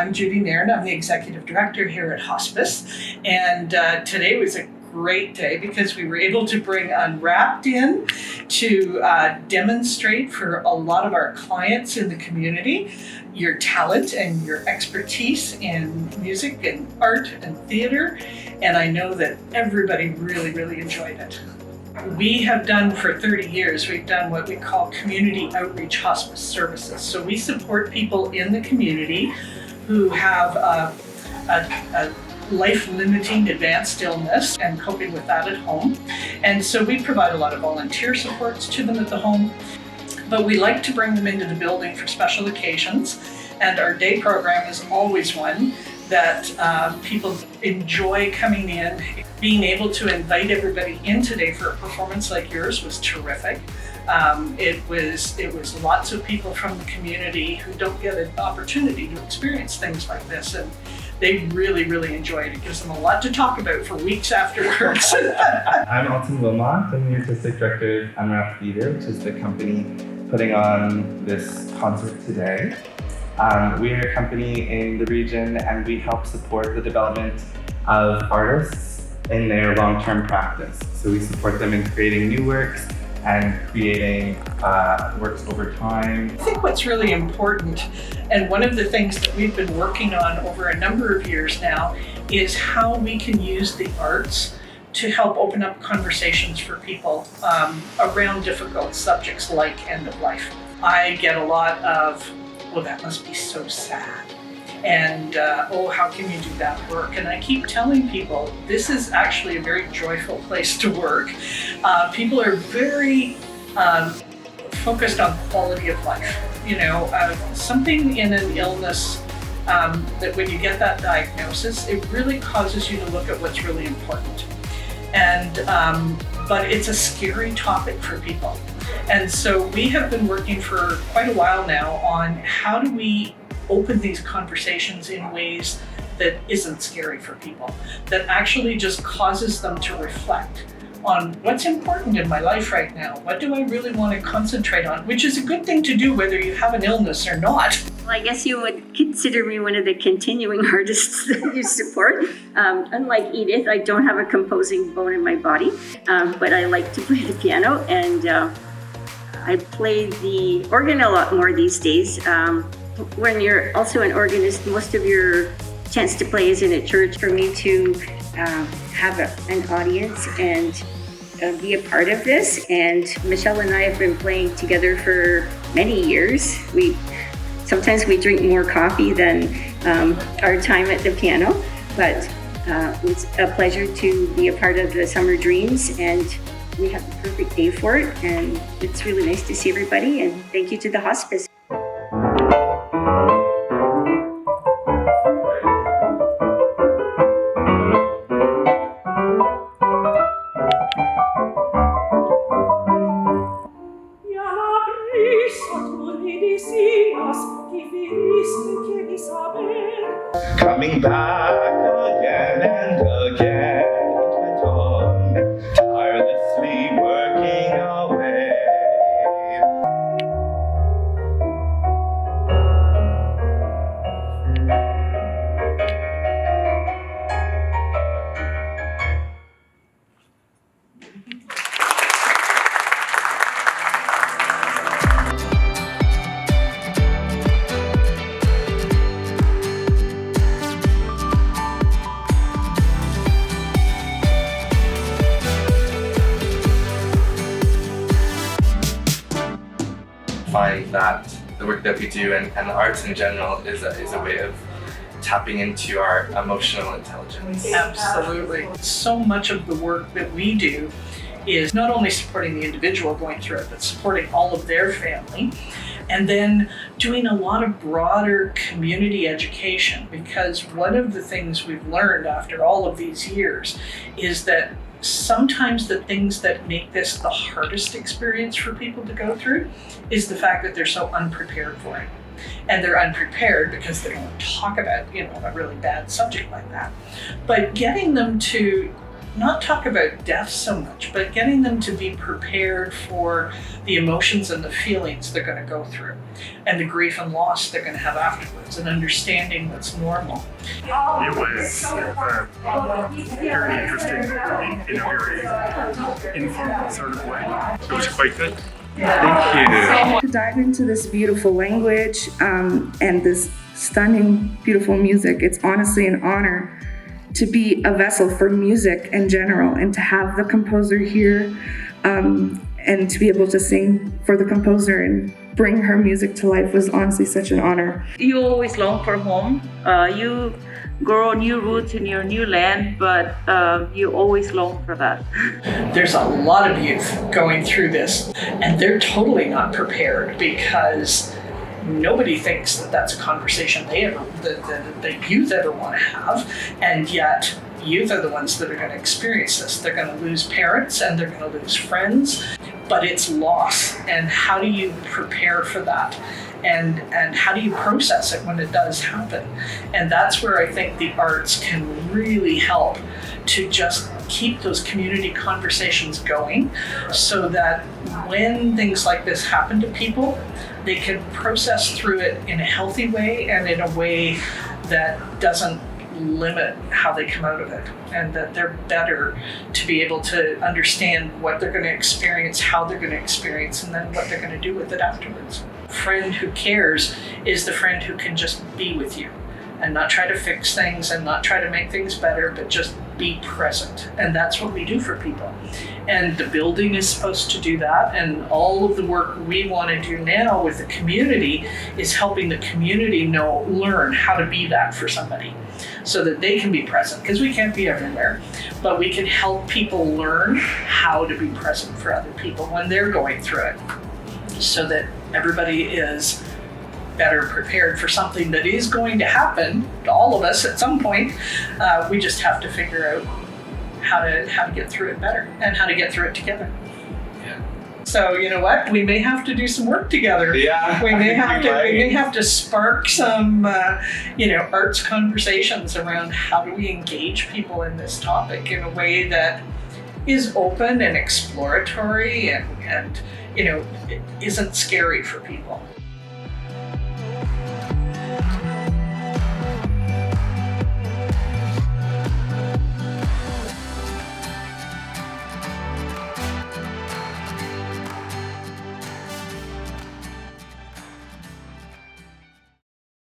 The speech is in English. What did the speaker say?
I'm Judy Nairn. I'm the Executive Director here at Hospice. And today was a great day because we were able to bring Unwrapped in to demonstrate for a lot of our clients in the community your talent and your expertise in music and art and theater. And I know that everybody really, really enjoyed it. We have done for 30 years, we've done what we call community outreach hospice services. So we support people in the community who have a life-limiting advanced illness and coping with that at home. And so we provide a lot of volunteer supports to them at the home, but we like to bring them into the building for special occasions. And our day program is always one that people enjoy coming in. Being able to invite everybody in today for a performance like yours was terrific. It was lots of people from the community who don't get an opportunity to experience things like this, and they really, really enjoyed it. It gives them a lot to talk about for weeks afterwards. I'm Alton Wilmot. I'm the Artistic Director of Unwrap Theatre, which is the company putting on this concert today. We're a company in the region, and we help support the development of artists in their long-term practice. So we support them in creating new works and creating works over time. I think what's really important, and one of the things that we've been working on over a number of years now, is how we can use the arts to help open up conversations for people around difficult subjects like end of life. I get a lot of, well, that must be so sad. And oh, how can you do that work? And I keep telling people, this is actually a very joyful place to work. People are very focused on quality of life. You know, something in an illness that when you get that diagnosis, it really causes you to look at what's really important. And but it's a scary topic for people. And so we have been working for quite a while now on how do we open these conversations in ways that isn't scary for people, that actually just causes them to reflect on what's important in my life right now. What do I really want to concentrate on? Which is a good thing to do whether you have an illness or not. Well, I guess you would consider me one of the continuing artists that you support. Unlike Edith, I don't have a composing bone in my body, but I like to play the piano, and I play the organ a lot more these days. When you're also an organist, most of your chance to play is in a church. For me to have an audience and be a part of this, and Michelle and I have been playing together for many years. Sometimes we drink more coffee than our time at the piano, but it's a pleasure to be a part of the Summer Dreams, and we have the perfect day for it, and it's really nice to see everybody, and thank you to the hospice. Coming back again and again, it went on, tirelessly working away. Find that the work that we do and the arts in general is a way of tapping into our emotional intelligence. Absolutely. So much of the work that we do is not only supporting the individual going through it, but supporting all of their family, and then doing a lot of broader community education, because one of the things we've learned after all of these years is that sometimes the things that make this the hardest experience for people to go through is the fact that they're so unprepared for it. And they're unprepared because they don't talk about, a really bad subject like that. But getting them to not talk about death so much, but getting them to be prepared for the emotions and the feelings they're going to go through, and the grief and loss they're going to have afterwards, and understanding what's normal. It was very interesting in a very informal sort of way. It was quite good. Thank you. To dive into this beautiful language and this stunning, beautiful music, it's honestly an honor to be a vessel for music in general, and to have the composer here and to be able to sing for the composer and bring her music to life was honestly such an honor. You always long for home. You grow new roots in your new land, but you always long for that. There's a lot of youth going through this, and they're totally not prepared because nobody thinks that that's a conversation the youth ever want to have, and yet youth are the ones that are going to experience this. They're going to lose parents and they're going to lose friends, but it's loss. And how do you prepare for that? And how do you process it when it does happen? And that's where I think the arts can really help to just keep those community conversations going, so that when things like this happen to people, they can process through it in a healthy way and in a way that doesn't limit how they come out of it, and that they're better to be able to understand what they're going to experience, how they're going to experience, and then what they're going to do with it afterwards. A friend who cares is the friend who can just be with you and not try to fix things and not try to make things better, but just be present. And that's what we do for people. And the building is supposed to do that, and all of the work we want to do now with the community is helping the community learn how to be that for somebody, so that they can be present, because we can't be everywhere, but we can help people learn how to be present for other people when they're going through it, so that everybody is better prepared for something that is going to happen to all of us at some point. We just have to figure out how to get through it better, and how to get through it together. Yeah. So you know what? We may have to do some work together. Yeah. We may have to spark some arts conversations around how do we engage people in this topic in a way that is open and exploratory and it isn't scary for people.